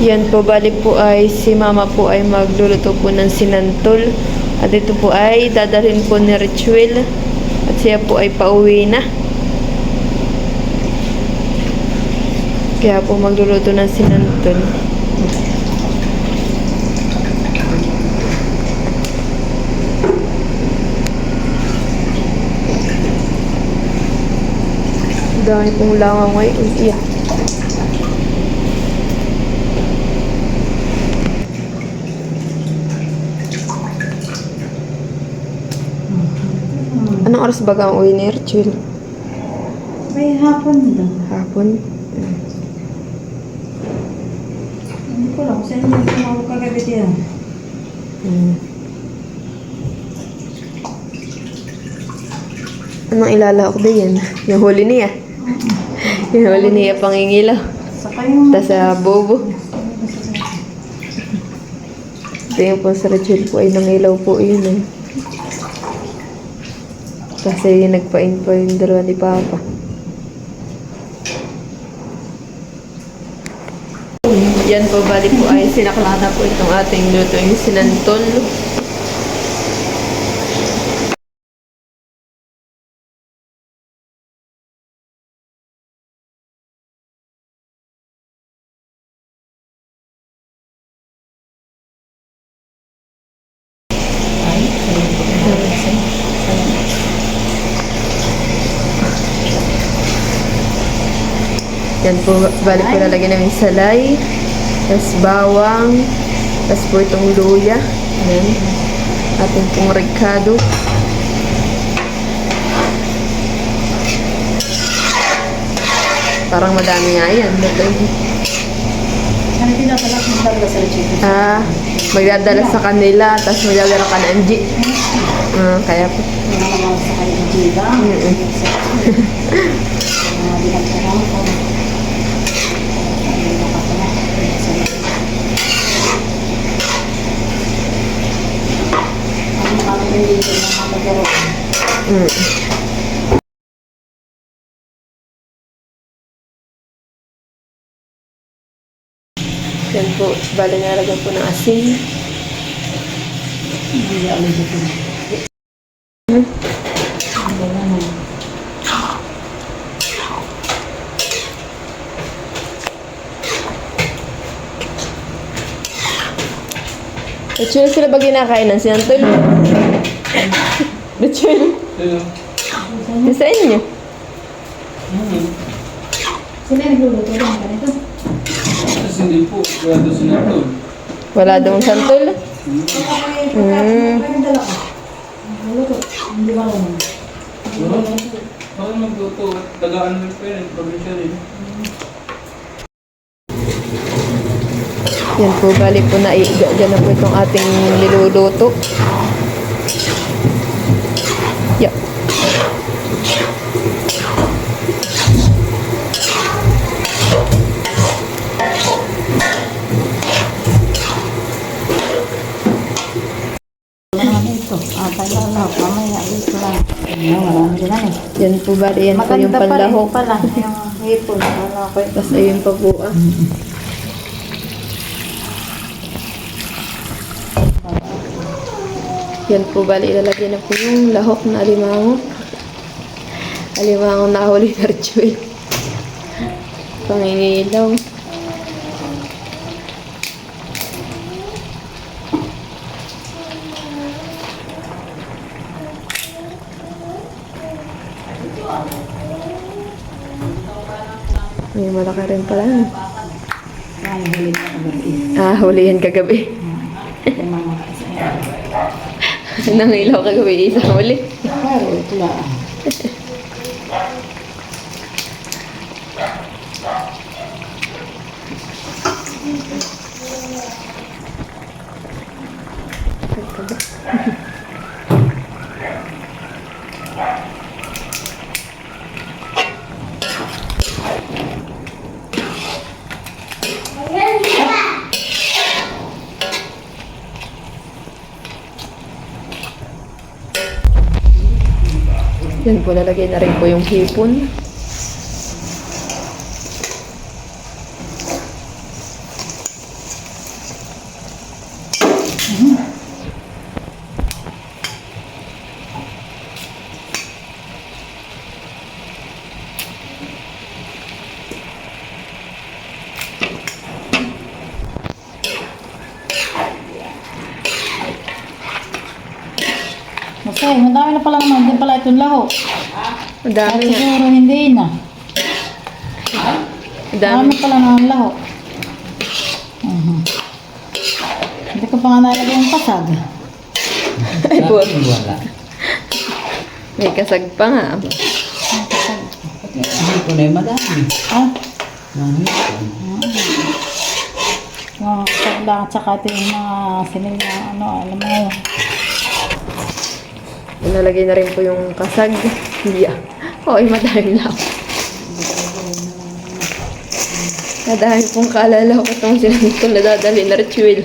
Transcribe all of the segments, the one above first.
Yan po, bali po ay si mama po ay magluluto po ng sinantol. At ito po ay dadalhin po ni Richuel. At siya po ay pauwi na. Kaya po magluluto ng sinantol. Dahil pong langaw ngayon. Iya. Anong oras ba kang uwi ni Richuel? May hapon na. Hapon? Hindi ko lang. Saan yung tumawag kagabi diyan? Anong ilalawak din yan? Yung huli niya. Yung huli niya pangingilaw. Saka yung... Tapos bobo. Tingin po sa Richuel po ay nangilaw po yun eh. Kasi nagpain pa yung dalawa ni Papa. Yan po, bali po ay sinaklata po itong ating luto yung sinantol. Yan po, bali po lalagyan namin salay, tapos bawang, tapos po itong luya. Yan. Ating pong ricado. Parang madami nga yan. Ano pinapalak mo talaga sa chicken? Magdadala sa kanila, tapos magdadala ka ng G. Kaya po. Wala naman sa kanyang jiga. Dinagtarang ko. Yan po, bali nalagyan po ng asin. Hindi alam dito. Richuel, sila ba kinakain ng sinantol? Richuel? Yung sa inyo? Sila nagluluto lang ka nito? Tapos hindi po, wala doon sinatol. Wala daw santol? Pagkakayong dala ka. Nagluluto. Hindi ba naman? Ako magluto, tagaan mo pa yun, probinsya rin. Yan po, bali po na dyan na po itong ating niluluto. Yup. Ito. Tayo lang. Mamaya dito lang. Marami din lang eh. Yan po, bali yan po yung Maganda pa rin panlahok. pala. Yung hipon. Wala ko Tapos ayun pa po Yan po, bali ilalagay na po yung lahok na alimango. Alimango na huli na Richuel. Pangingilaw. May malaki rin pala. Ay, huli na kagabi. Huli yan kagabi. Yung mga Nangilaw kagabi, isang huli. Ay, ito lang. Yan po, nalagay na rin po yung hipon. Okay, madami na pala naman. Din pala itong laho. Ang At dami nga. siguro hindi na. Ang dami. Dami pala ng laho. Hindi ko pa nga nalagay yung pasag. Ay, po. Wala. May kasag pa nga. Hindi ko na yung madami. Ah, Nang hipon. mga pasag lang at saka ito yung mga sinil na ano, alam mo. Nalagay na rin po yung kasag. Yeah. Ay, madami lang. Madami pong kaalala ko itong sinabi ko na dadali na ritual.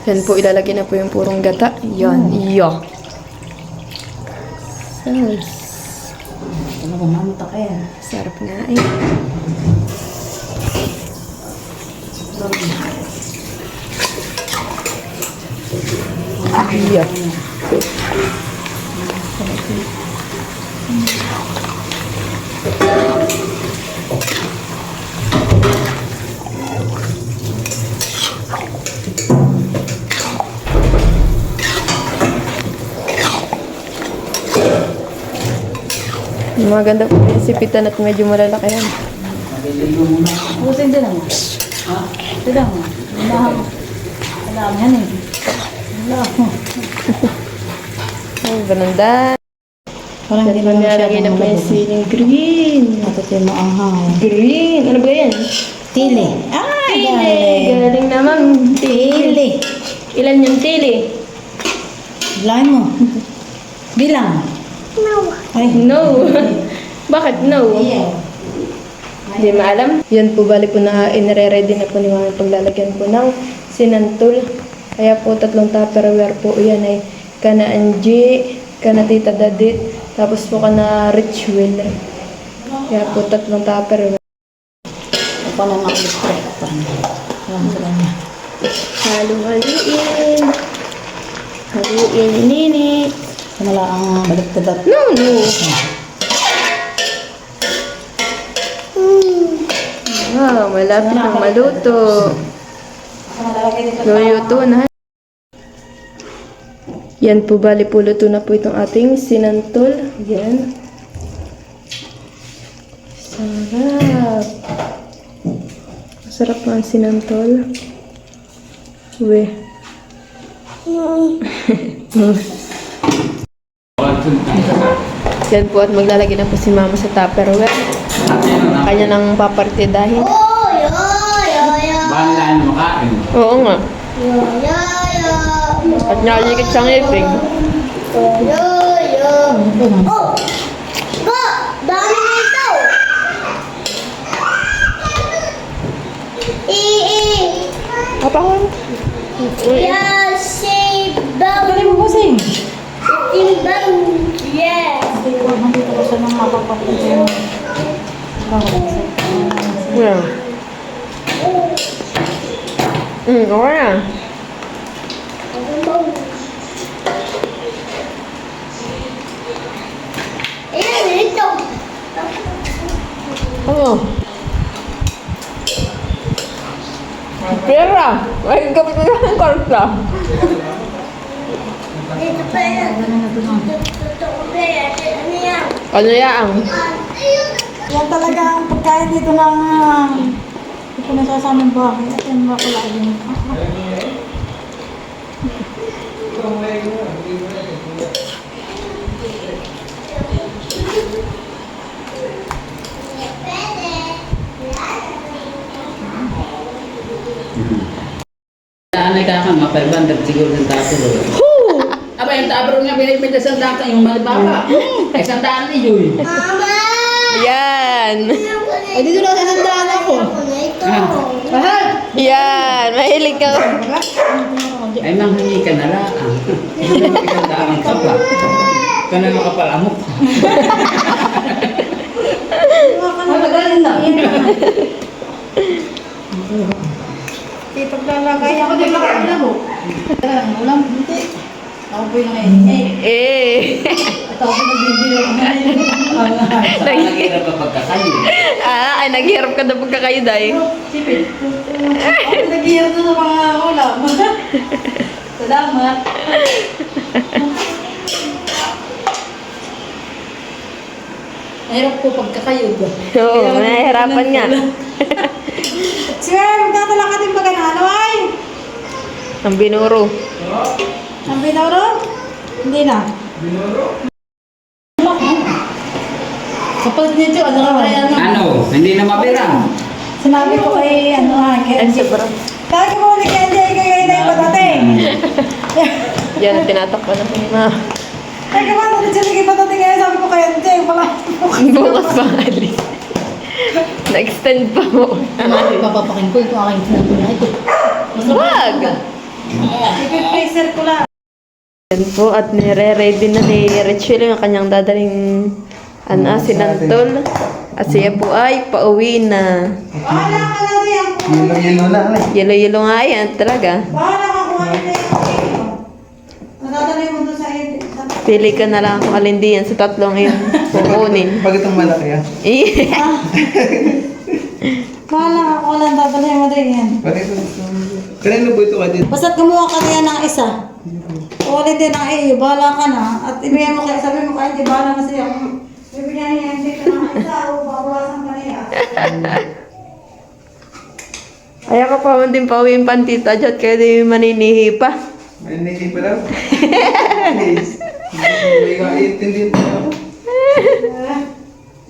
Yan po, ilalagay na po yung purong gata. Yan, iyo. Yes. Talagang mamuta kaya. Sarap nga eh. Iyo. Maganda po yung sipitan at medyo malalaki yan. Magliligo muna. Pusin din lang. Ha? Ito lang. Alam yan eh. Alam mo. Ay, bananda. Parang hindi Yan po naman nilalagay na po yung siling green. At ito yung maanghang. Green. Ano ba yan? Tili. Ah, Tili. Galing naman. Tili. Ilan yung tili? Bilangin mo. Bilang. Ay, No. Bakit no? yeah. Hindi maalam. Yan po, bali po na inire-ready na po ni Mama paglalagyan po ng sinantol. Kaya po 3 tupperware po. Yan ay kana Angie, kana Tita Dadit, tapos po kana Ritual. Kaya po 3 tupperware. Ako na electric pa. Alam ko lang yan. Halu-haluin. Haluin, nini. Wala ang baligtadat. No, no. Wow, malapit ng maluto. Luluto na. Yan po, bali po luto na po itong ating sinantol. Yan. Sarap. Masarap po ang sinantol. Uwe. Yan po at maglalagay na po si Mama sa tupperware. Kanya nang papartidahin. Bahala mo kain. Oo nga. At naligit sa ngipin. Apa ko? Galing mo pusing. Yes. Nandito ko siya nang mapapapit yung Yeah. Okay na. Ayan, ito. Ano? Pera! Ay, kapit na ng karta. Ito pa yan. Totoo pa yan. Ano yan? Ano yan? yan talaga ang pagkain dito ng hindi ko nasasamang bahay. At yan ba pala yun? Anay ka kang maperbandag siguro ng tato. Aba, yung tabro nga binibigay sa data, yung malibaba. Ay, sandaan ni Joy. Mama! Yan! Ay, dito na sasandaan ako. Ako na Yan, mahilig ka. Ay, manghingi ka na lang. Hindi naman ikandaan ka pa. Ka na makapalamok. Magaling na. Ipaglalagay ako din makakalabok. Ulam, hindi. Ako po yung ngayon. Eh. At ako nagbibilo ko na yun. Naghihirap ka pagkakayo. Ay, naghihirap ka na pagkakayo, Day. Sipit. Ako naghihirap na sa mga ulam. Salamat. Mahirap po pagkakayod. Oo, nahihirapan nga. Sir, magkatala ka din ba ganaan? Ay! Ang binuro. Ang binuro? Hindi na. Kapag nito, ano ka kaya na? Ano? Hindi na mapira. Sinabi ko kay kay Ay, sobra. Kaya ko ni Candy ay kaya na yung patating. Yan, tinatakpan ako ni Ma. Kaya ko ano siya sige patating kaya sabi ko kay Candy pala. Bukas pa alis. Na-extend pa mo. Papapakin ko ito aking sinabi na ito. Wag! I-freezer ko lang. Yan po, at nire-ready na ni Rachel ang kanyang dadaling sinantol. At siya po ay pauwi na. Bahala ka na rin. Yelo na. Yelo-yelo nga yan talaga. Bahala ka kung ano na yung nadadali mo doon sa Pili ka na lang kung alin diyan sa tatlong yun. Kukunin. Pag itong malaki yan. Bahala ka kung ano dadali mo din yan. Kanino po ito ka dito? Basta't gumawa ka niya ng isa. Ulit din ang iyo, bahala ka na. At ibigay mo kay, sabi mo kay, hindi bahala na siya. Kung bibigyan niya hindi ka ng isa o babawasan ka niya. Ay, ako pa man din pauwi yung pantita dyan, kaya di maninihi pa. May niki pa lang. Yes. May ka-iintindihan pa ako.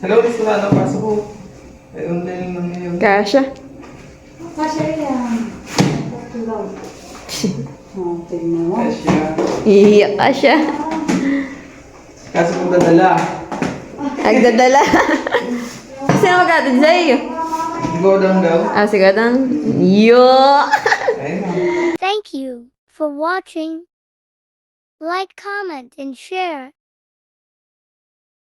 Hello, gusto ka na pasok ko. Ay, online lang ngayon. Kasha. Kasi yan. Tingnan mo. Kasya. Iiyak ka siya. Kaso kung dadala. Nagdadala. Sino magkatid sa iyo? Ikaw daw. Si Gadang. Yo! Ayun. Thank you for watching. Like, comment, and share.